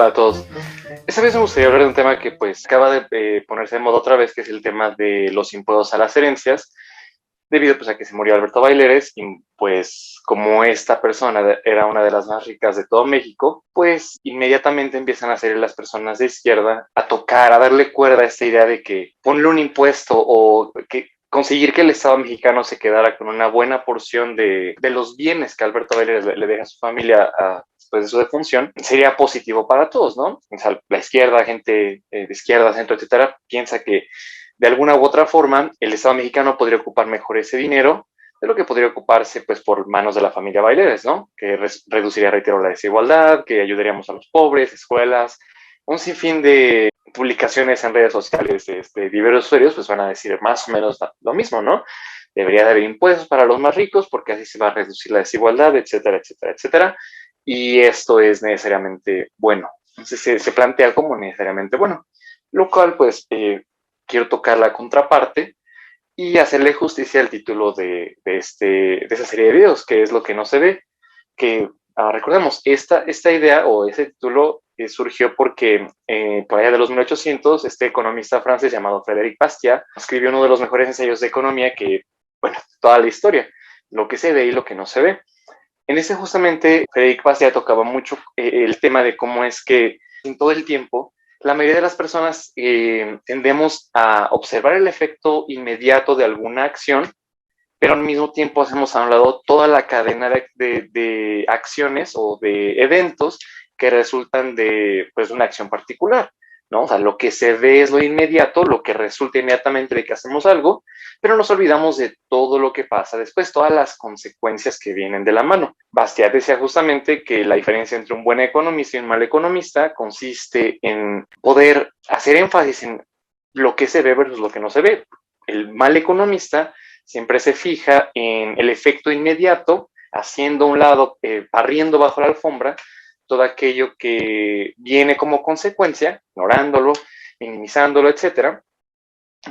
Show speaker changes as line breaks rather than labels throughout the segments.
Hola a todos. Esta vez me gustaría hablar de un tema que pues acaba de ponerse de moda otra vez, que es el tema de los impuestos a las herencias, debido pues a que se murió Alberto Baileres y pues como esta persona era una de las más ricas de todo México, pues inmediatamente empiezan a salir las personas de izquierda a tocar, a darle cuerda a esta idea de que ponle un impuesto o que conseguir que el Estado mexicano se quedara con una buena porción de los bienes que Alberto Baileres le deja a su familia después de su defunción, sería positivo para todos, ¿no? O sea, la izquierda, gente de izquierda, centro, etcétera, piensa que de alguna u otra forma el Estado mexicano podría ocupar mejor ese dinero de lo que podría ocuparse pues por manos de la familia Baileres, ¿no? Que reduciría, reitero, la desigualdad, que ayudaríamos a los pobres, escuelas, un sinfín de publicaciones en redes sociales de diversos usuarios, pues van a decir más o menos lo mismo, ¿no? Debería de haber impuestos para los más ricos porque así se va a reducir la desigualdad, etcétera, etcétera, etcétera. Y esto es necesariamente bueno. Entonces se plantea como necesariamente bueno, lo cual pues quiero tocar la contraparte y hacerle justicia al título de esa serie de videos, que es lo que no se ve, que recordemos, esta idea o ese título surgió porque por allá de los 1800, este economista francés llamado Frédéric Bastiat escribió uno de los mejores ensayos de economía que, bueno, toda la historia, lo que se ve y lo que no se ve. En ese justamente Frédéric Bastiat tocaba mucho el tema de cómo es que en todo el tiempo la mayoría de las personas tendemos a observar el efecto inmediato de alguna acción, pero al mismo tiempo hacemos a un lado toda la cadena de acciones o de eventos que resultan de pues, una acción particular, ¿no? O sea, lo que se ve es lo inmediato, lo que resulta inmediatamente de que hacemos algo, pero nos olvidamos de todo lo que pasa después, todas las consecuencias que vienen de la mano. Bastiat decía justamente que la diferencia entre un buen economista y un mal economista consiste en poder hacer énfasis en lo que se ve versus lo que no se ve. El mal economista siempre se fija en el efecto inmediato, haciendo a un lado, barriendo bajo la alfombra todo aquello que viene como consecuencia, ignorándolo, minimizándolo, etcétera.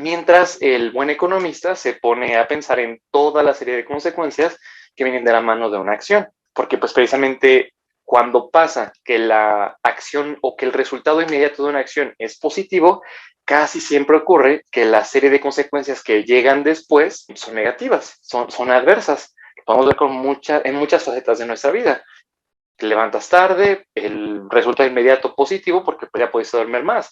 Mientras el buen economista se pone a pensar en toda la serie de consecuencias que vienen de la mano de una acción, porque pues precisamente cuando pasa que la acción o que el resultado inmediato de una acción es positivo, casi siempre ocurre que la serie de consecuencias que llegan después son negativas, son adversas. Podemos ver en muchas facetas de nuestra vida. Te levantas tarde, el resultado inmediato positivo porque pues, ya puedes dormir más.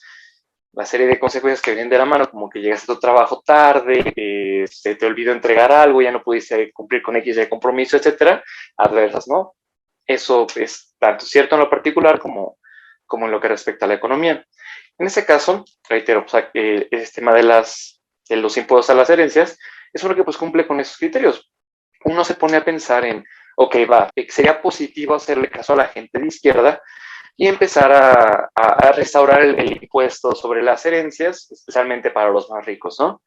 La serie de consecuencias que vienen de la mano, como que llegas a tu trabajo tarde, se te olvidó entregar algo, ya no pudiste cumplir con X de compromiso, etcétera, adversas, ¿no? Eso es tanto cierto en lo particular como en lo que respecta a la economía. En este caso, reitero, o sea, el tema de los impuestos a las herencias es uno que pues cumple con esos criterios. Uno se pone a pensar en, ok, sería positivo hacerle caso a la gente de izquierda y empezar a restaurar el impuesto sobre las herencias, especialmente para los más ricos, ¿no?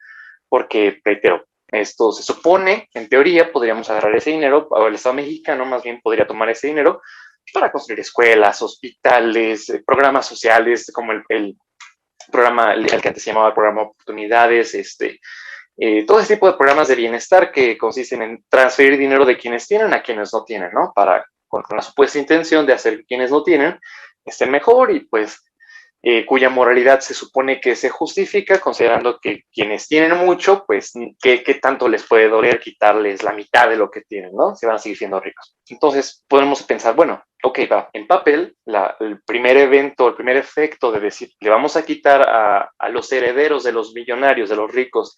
Porque, reitero, esto se supone, en teoría, podríamos agarrar ese dinero, o el Estado mexicano más bien podría tomar ese dinero para construir escuelas, hospitales, programas sociales, como el programa, el que antes se llamaba el programa Oportunidades, todo ese tipo de programas de bienestar que consisten en transferir dinero de quienes tienen a quienes no tienen, ¿no? Con la supuesta intención de hacer que quienes no tienen estén mejor y pues cuya moralidad se supone que se justifica considerando que quienes tienen mucho, pues, ¿qué tanto les puede doler quitarles la mitad de lo que tienen, ¿no? Si van a seguir siendo ricos. Entonces, podemos pensar, bueno, ok, en papel, el primer evento, el primer efecto de decir, le vamos a quitar a los herederos de los millonarios, de los ricos,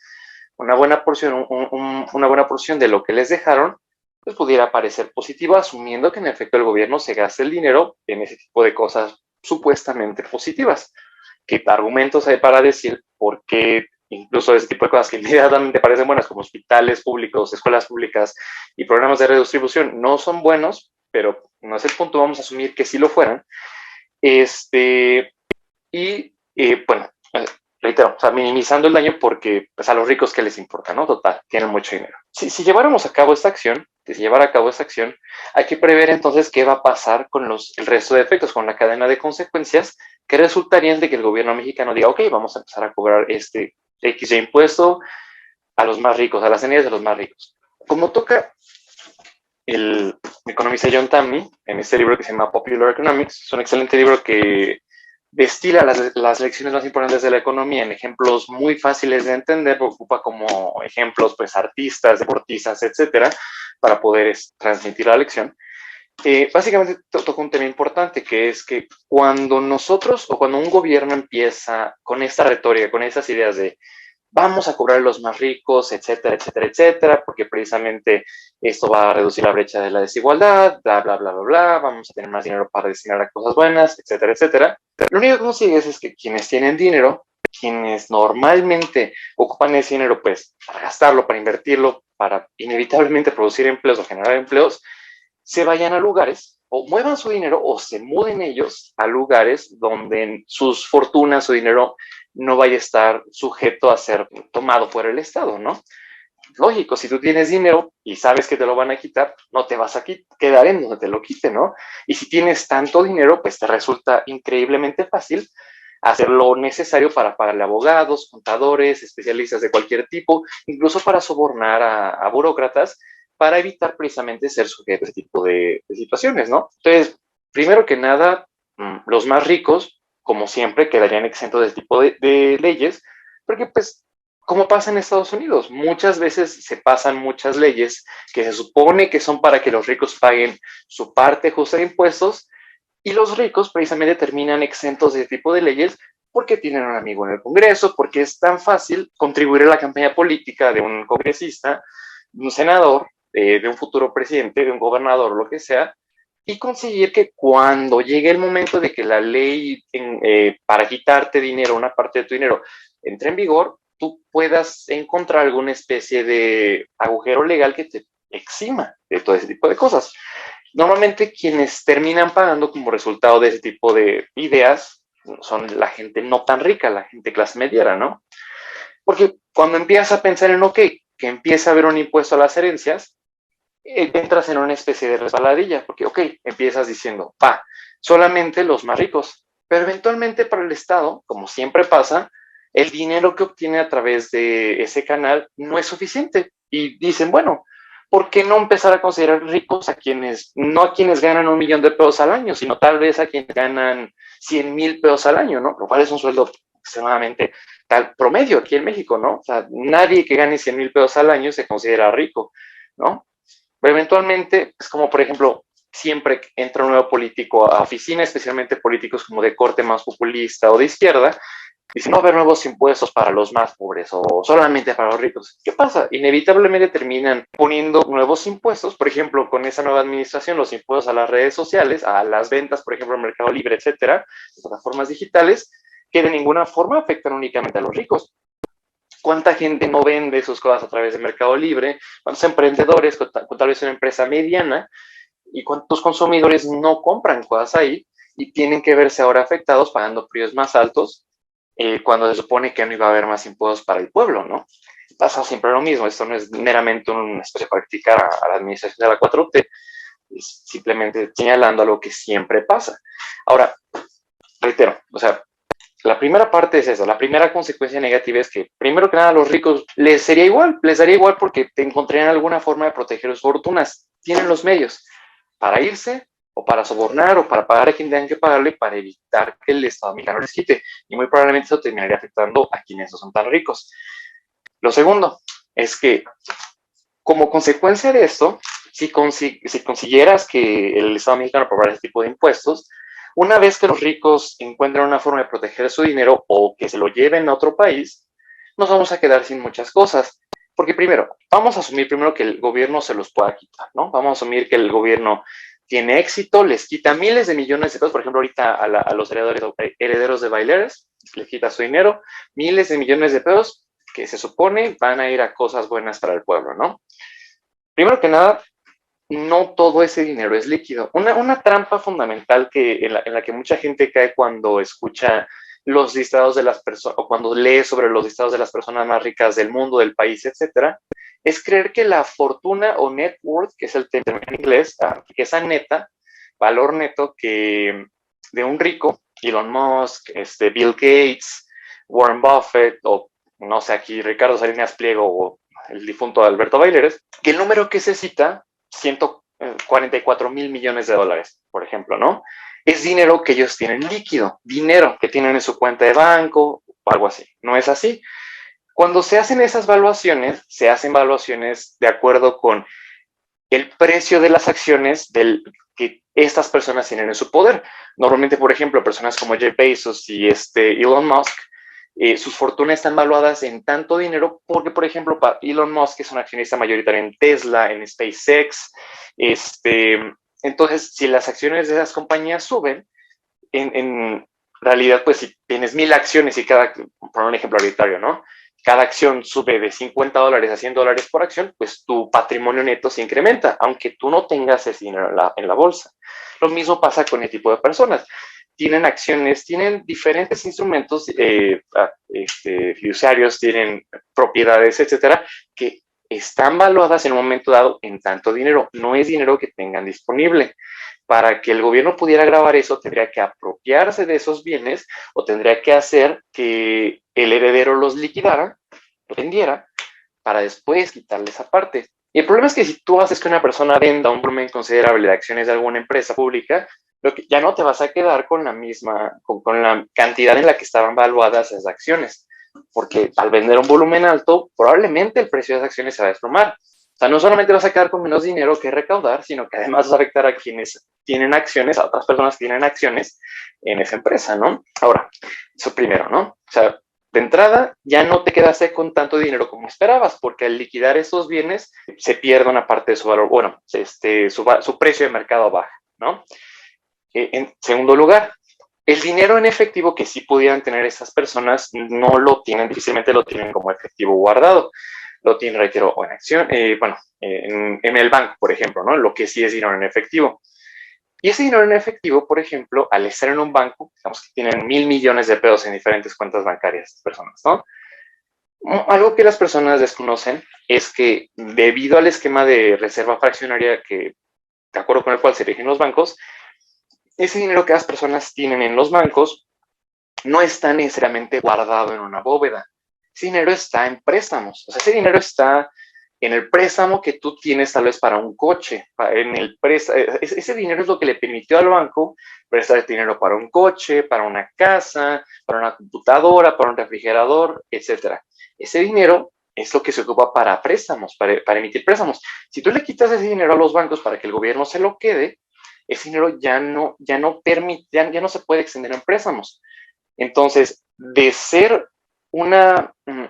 una buena porción, una buena porción de lo que les dejaron, pues pudiera parecer positivo, asumiendo que en efecto el gobierno se gaste el dinero en ese tipo de cosas supuestamente positivas. ¿Qué argumentos hay para decir por qué incluso ese tipo de cosas que inmediatamente parecen buenas, como hospitales públicos, escuelas públicas y programas de redistribución, no son buenos, pero no es el punto, vamos a asumir que sí lo fueran? Bueno, reitero, o sea, minimizando el daño porque pues, a los ricos que les importa, ¿no? Total, tienen mucho dinero. Si lleváramos a cabo esta acción, hay que prever entonces qué va a pasar con el resto de efectos, con la cadena de consecuencias que resultarían de que el gobierno mexicano diga, ok, vamos a empezar a cobrar este X de impuesto a los más ricos, a las herencias de los más ricos. Como toca el economista John Tammy, en este libro que se llama Popular Economics, es un excelente libro que destila las lecciones más importantes de la economía en ejemplos muy fáciles de entender, ocupa como ejemplos pues artistas, deportistas, etcétera, para poder transmitir la lección. Básicamente toca un tema importante, que es que cuando nosotros o cuando un gobierno empieza con esta retórica, con esas ideas de vamos a cobrar a los más ricos, etcétera, etcétera, etcétera, porque precisamente esto va a reducir la brecha de la desigualdad, bla, bla, bla, bla, bla, vamos a tener más dinero para destinar a cosas buenas, etcétera, etcétera. Lo único que consigues es que quienes tienen dinero, quienes normalmente ocupan ese dinero pues para gastarlo, para invertirlo, para inevitablemente producir empleos o generar empleos, se vayan a lugares o muevan su dinero o se muden ellos a lugares donde sus fortunas, su dinero no vaya a estar sujeto a ser tomado por el Estado, ¿no? Lógico, si tú tienes dinero y sabes que te lo van a quitar, no te vas a quedar en donde te lo quiten, ¿no? Y si tienes tanto dinero, pues te resulta increíblemente fácil hacer lo necesario para pagarle abogados, contadores, especialistas de cualquier tipo, incluso para sobornar a burócratas para evitar precisamente ser sujeto a este tipo de situaciones, ¿no? Entonces, primero que nada, los más ricos, como siempre, quedarían exentos de este tipo de leyes, porque pues como pasa en Estados Unidos, muchas veces se pasan muchas leyes que se supone que son para que los ricos paguen su parte justa de impuestos y los ricos precisamente terminan exentos de ese tipo de leyes porque tienen un amigo en el Congreso, porque es tan fácil contribuir a la campaña política de un congresista, de un senador, de un futuro presidente, de un gobernador, lo que sea, y conseguir que cuando llegue el momento de que la ley para quitarte dinero, una parte de tu dinero, entre en vigor, tú puedas encontrar alguna especie de agujero legal que te exima de todo ese tipo de cosas. Normalmente quienes terminan pagando como resultado de ese tipo de ideas son la gente no tan rica, la gente clase mediana, ¿no? Porque cuando empiezas a pensar en, ok, que empieza a haber un impuesto a las herencias, entras en una especie de resbaladilla, porque, ok, empiezas diciendo, solamente los más ricos, pero eventualmente para el Estado, como siempre pasa, el dinero que obtiene a través de ese canal no es suficiente. Y dicen, bueno, ¿por qué no empezar a considerar ricos a quienes, no a quienes ganan 1 millón de pesos al año, sino tal vez a quienes ganan 100,000 pesos al año, ¿no? Lo cual es un sueldo extremadamente tal promedio aquí en México, ¿no? O sea, nadie que gane 100,000 pesos al año se considera rico, ¿no? Pero eventualmente, es como por ejemplo, siempre entra un nuevo político a oficina, especialmente políticos como de corte más populista o de izquierda, dice, no va a haber nuevos impuestos para los más pobres o solamente para los ricos. ¿Qué pasa? Inevitablemente terminan poniendo nuevos impuestos, por ejemplo, con esa nueva administración, los impuestos a las redes sociales, a las ventas, por ejemplo, en Mercado Libre, etcétera, plataformas digitales, que de ninguna forma afectan únicamente a los ricos. ¿Cuánta gente no vende sus cosas a través de Mercado Libre? ¿Cuántos emprendedores con tal vez una empresa mediana y cuántos consumidores no compran cosas ahí y tienen que verse ahora afectados pagando precios más altos cuando se supone que no iba a haber más impuestos para el pueblo, ¿no? Pasa siempre lo mismo, esto no es meramente una especie de practicar a la administración de la 4T, es simplemente señalando algo que siempre pasa. Ahora, reitero, o sea, la primera parte es eso, la primera consecuencia negativa es que, primero que nada, a los ricos les daría igual porque te encontrarían alguna forma de proteger sus fortunas. Tienen los medios para irse o para sobornar o para pagar a quien tengan que pagarle para evitar que el Estado mexicano les quite. Y muy probablemente eso terminaría afectando a quienes no son tan ricos. Lo segundo es que, como consecuencia de esto, si consiguieras que el Estado mexicano aprobara este tipo de impuestos, una vez que los ricos encuentran una forma de proteger su dinero o que se lo lleven a otro país, nos vamos a quedar sin muchas cosas. Porque primero, vamos a asumir primero que el gobierno se los pueda quitar, ¿no? Vamos a asumir que el gobierno tiene éxito, les quita miles de millones de pesos, por ejemplo, ahorita a los herederos de Baileres, les quita su dinero, miles de millones de pesos que se supone van a ir a cosas buenas para el pueblo, ¿no? Primero que nada, no todo ese dinero es líquido. Una trampa fundamental en la que mucha gente cae cuando escucha los listados de las personas o cuando lee sobre los listados de las personas más ricas del mundo, del país, etcétera, es creer que la fortuna o net worth, que es el término en inglés, riqueza neta, valor neto que de un rico, Elon Musk, Bill Gates, Warren Buffett o no sé aquí Ricardo Salinas Pliego o el difunto Alberto Baileres, que el número que se cita $44,000 millones, por ejemplo, ¿no? Es dinero que ellos tienen líquido, dinero que tienen en su cuenta de banco o algo así. ¿No es así? Cuando se hacen esas valuaciones, se hacen valuaciones de acuerdo con el precio de las acciones que estas personas tienen en su poder. Normalmente, por ejemplo, personas como Jeff Bezos y Elon Musk, sus fortunas están valuadas en tanto dinero porque, por ejemplo, para Elon Musk es un accionista mayoritario en Tesla, en SpaceX. Entonces, si las acciones de esas compañías suben, en realidad, pues si tienes 1,000 acciones y por un ejemplo arbitrario, ¿no? Cada acción sube de $50 a $100 por acción, pues tu patrimonio neto se incrementa, aunque tú no tengas ese dinero en la bolsa. Lo mismo pasa con el tipo de personas. Tienen acciones, tienen diferentes instrumentos fiduciarios, tienen propiedades, etcétera, que están valuadas en un momento dado en tanto dinero. No es dinero que tengan disponible. Para que el gobierno pudiera grabar eso, tendría que apropiarse de esos bienes o tendría que hacer que el heredero los liquidara, lo vendiera, para después quitarle esa parte. Y el problema es que si tú haces que una persona venda un volumen considerable de acciones de alguna empresa pública, ya no te vas a quedar con la misma, con la cantidad en la que estaban valuadas esas acciones, porque al vender un volumen alto, probablemente el precio de esas acciones se va a desplomar. O sea, no solamente vas a quedar con menos dinero que recaudar, sino que además vas a afectar a quienes tienen acciones, a otras personas que tienen acciones en esa empresa, ¿no? Ahora, eso primero, ¿no? O sea, de entrada, ya no te quedaste con tanto dinero como esperabas, porque al liquidar esos bienes se pierde una parte de su valor, bueno, su precio de mercado baja, ¿no? En segundo lugar, el dinero en efectivo que sí pudieran tener esas personas no lo tienen, difícilmente lo tienen como efectivo guardado. Lo tienen, reitero, o en acción, en el banco, por ejemplo, ¿no? Lo que sí es dinero en efectivo. Y ese dinero en efectivo, por ejemplo, al estar en un banco, digamos que tienen 1,000 millones de pesos en diferentes cuentas bancarias, personas, ¿no? Algo que las personas desconocen es que debido al esquema de reserva fraccionaria de acuerdo con el cual se rigen los bancos, ese dinero que las personas tienen en los bancos no está necesariamente guardado en una bóveda. Ese dinero está en préstamos. O sea, ese dinero está en el préstamo que tú tienes tal vez para un coche. Ese dinero es lo que le permitió al banco prestar dinero para un coche, para una casa, para una computadora, para un refrigerador, etcétera. Ese dinero es lo que se ocupa para préstamos, para emitir préstamos. Si tú le quitas ese dinero a los bancos para que el gobierno se lo quede, ese dinero ya no se puede extender en préstamos. Entonces, de ser un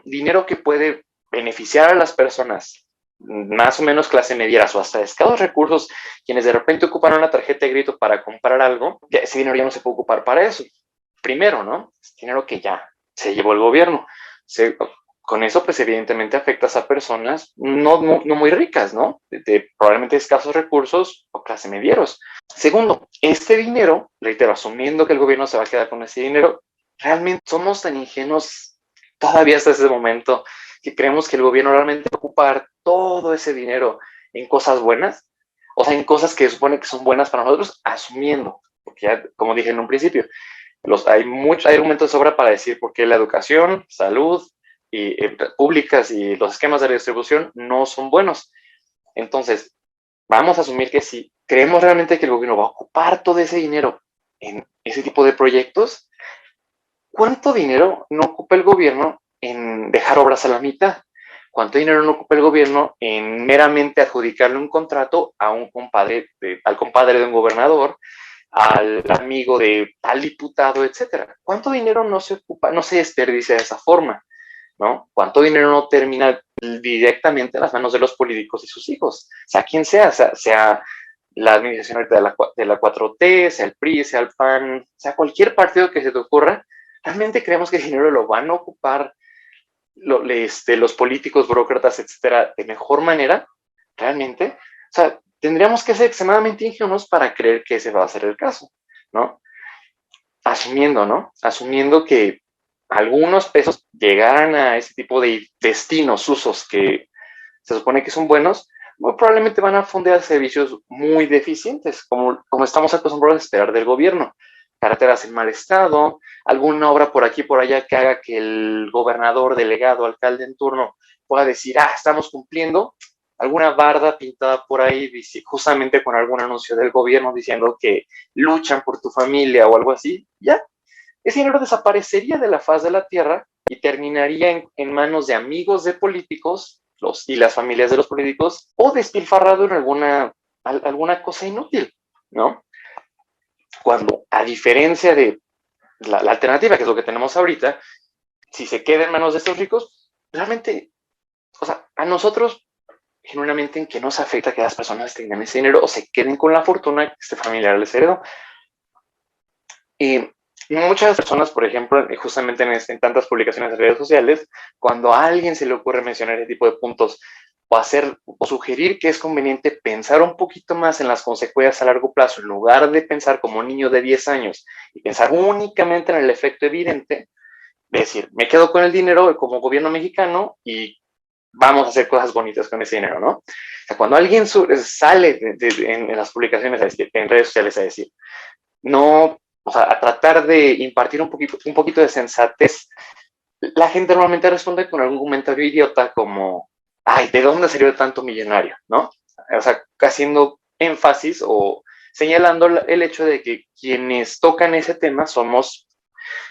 dinero que puede beneficiar a las personas más o menos clase medieras o hasta de escasos recursos, quienes de repente ocupan una tarjeta de crédito para comprar algo, ese dinero ya no se puede ocupar para eso. Primero, ¿no? Es dinero que ya se llevó el gobierno. Con eso, pues evidentemente afectas a personas no muy ricas, ¿no? Probablemente escasos recursos o clase medieros. Segundo, este dinero, reitero, asumiendo que el gobierno se va a quedar con ese dinero, realmente somos tan ingenuos todavía hasta ese momento que creemos que el gobierno realmente va a ocupar todo ese dinero en cosas buenas, o sea, en cosas que supone que son buenas para nosotros, asumiendo, porque ya, como dije en un principio, hay argumentos de sobra para decir por qué la educación, salud y públicas y los esquemas de redistribución no son buenos. Entonces, vamos a asumir que si creemos realmente que el gobierno va a ocupar todo ese dinero en ese tipo de proyectos, ¿cuánto dinero no ocupa el gobierno en dejar obras a la mitad? ¿Cuánto dinero no ocupa el gobierno en meramente adjudicarle un contrato a un al compadre de un gobernador, al amigo de tal diputado, etcétera? ¿Cuánto dinero no se ocupa, no se desperdicia de esa forma? ¿No? ¿Cuánto dinero no termina directamente en las manos de los políticos y sus hijos? Sea quien sea la administración de la 4T, sea el PRI, sea el PAN, sea cualquier partido que se te ocurra, realmente creemos que el dinero lo van a ocupar los políticos, burócratas, etcétera, de mejor manera, realmente. O sea, tendríamos que ser extremadamente ingenuos para creer que ese va a ser el caso, ¿no? Asumiendo, ¿no? Asumiendo que algunos pesos llegaran a ese tipo de destinos, usos que se supone que son buenos, muy probablemente van a fondear servicios muy deficientes, como estamos acostumbrados a esperar del gobierno. Carreteras en mal estado, alguna obra por aquí y por allá que haga que el gobernador, delegado, alcalde en turno pueda decir, estamos cumpliendo, alguna barda pintada por ahí, justamente con algún anuncio del gobierno diciendo que luchan por tu familia o algo así, ya, ese dinero desaparecería de la faz de la tierra y terminaría en manos de amigos de políticos y las familias de los políticos, o despilfarrado en alguna cosa inútil, ¿no? Cuando, a diferencia de la alternativa, que es lo que tenemos ahorita, si se queda en manos de estos ricos, realmente, o sea, a nosotros, genuinamente, en que nos afecta que las personas tengan ese dinero o se queden con la fortuna que este familiar les heredó. Y muchas personas, por ejemplo, justamente en tantas publicaciones de redes sociales, cuando a alguien se le ocurre mencionar ese tipo de puntos o hacer o sugerir que es conveniente pensar un poquito más en las consecuencias a largo plazo, en lugar de pensar como un niño de 10 años y pensar únicamente en el efecto evidente, de decir, me quedo con el dinero como gobierno mexicano y vamos a hacer cosas bonitas con ese dinero, ¿no? O sea, cuando alguien sale en las publicaciones, en redes sociales a decir, no, o sea, a tratar de impartir un poquito de sensatez, la gente normalmente responde con algún comentario idiota como, ay, ¿de dónde salió tanto millonario? ¿No? O sea, haciendo énfasis o señalando el hecho de que quienes tocan ese tema somos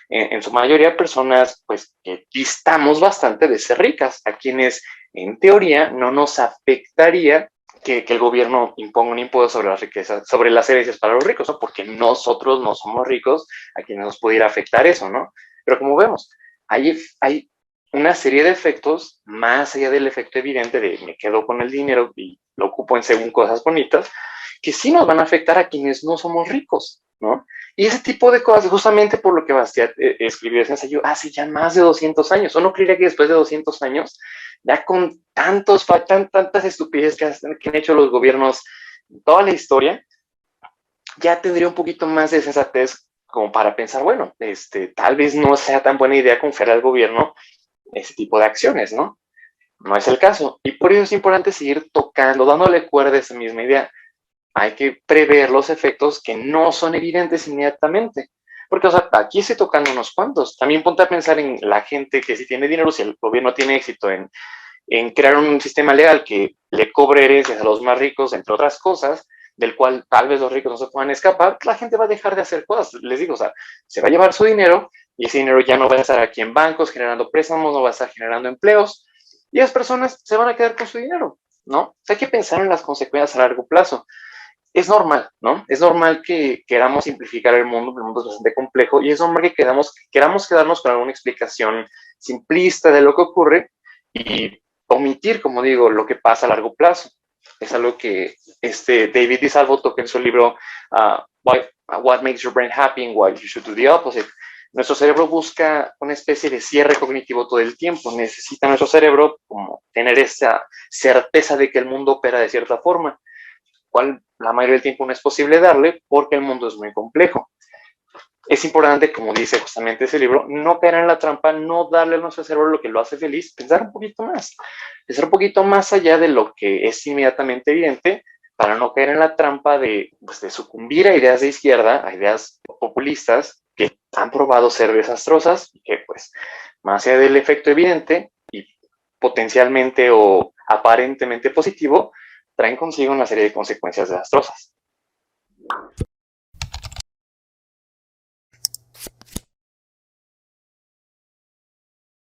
en su mayoría personas pues que distamos bastante de ser ricas, a quienes en teoría no nos afectaría que el gobierno imponga un impuesto sobre las riquezas, sobre las herencias para los ricos, ¿no? Porque nosotros no somos ricos, a quienes nos pudiera afectar eso, ¿no? Pero como vemos, hay una serie de efectos más allá del efecto evidente de me quedo con el dinero y lo ocupo en según cosas bonitas, que sí nos van a afectar a quienes no somos ricos, ¿no? Y ese tipo de cosas, justamente por lo que Bastiat escribió ese ensayo hace ya más de 200 años. Uno creería que después de 200 años, ya con tantas estupideces que han hecho los gobiernos en toda la historia, ya tendría un poquito más de sensatez como para pensar, bueno, tal vez no sea tan buena idea confiar al gobierno ese tipo de acciones, ¿no? No es el caso. Y por eso es importante seguir tocando, dándole cuerda a esa misma idea. Hay que prever los efectos que no son evidentes inmediatamente. Porque, o sea, aquí estoy tocando unos cuantos. También ponte a pensar en la gente que si tiene dinero, si el gobierno tiene éxito en crear un sistema legal que le cobre herencias a los más ricos, entre otras cosas, del cual tal vez los ricos no se puedan escapar, la gente va a dejar de hacer cosas. Les digo, o sea, se va a llevar su dinero y ese dinero ya no va a estar aquí en bancos generando préstamos, no va a estar generando empleos y las personas se van a quedar con su dinero, ¿no? O sea, hay que pensar en las consecuencias a largo plazo. Es normal, ¿no? Es normal que queramos simplificar el mundo es bastante complejo y es normal que queramos quedarnos con alguna explicación simplista de lo que ocurre y omitir, como digo, lo que pasa a largo plazo. Es algo que David DiSalvo toca en su libro What Makes Your Brain Happy and Why You Should Do the Opposite. Nuestro cerebro busca una especie de cierre cognitivo todo el tiempo. Necesita nuestro cerebro como tener esa certeza de que el mundo opera de cierta forma, cual la mayoría del tiempo no es posible darle porque el mundo es muy complejo. Es importante, como dice justamente ese libro, no caer en la trampa, no darle a nuestro cerebro lo que lo hace feliz, pensar un poquito más allá de lo que es inmediatamente evidente, para no caer en la trampa de sucumbir a ideas de izquierda, a ideas populistas que han probado ser desastrosas y que, pues, más allá del efecto evidente y potencialmente o aparentemente positivo, traen consigo una serie de consecuencias desastrosas.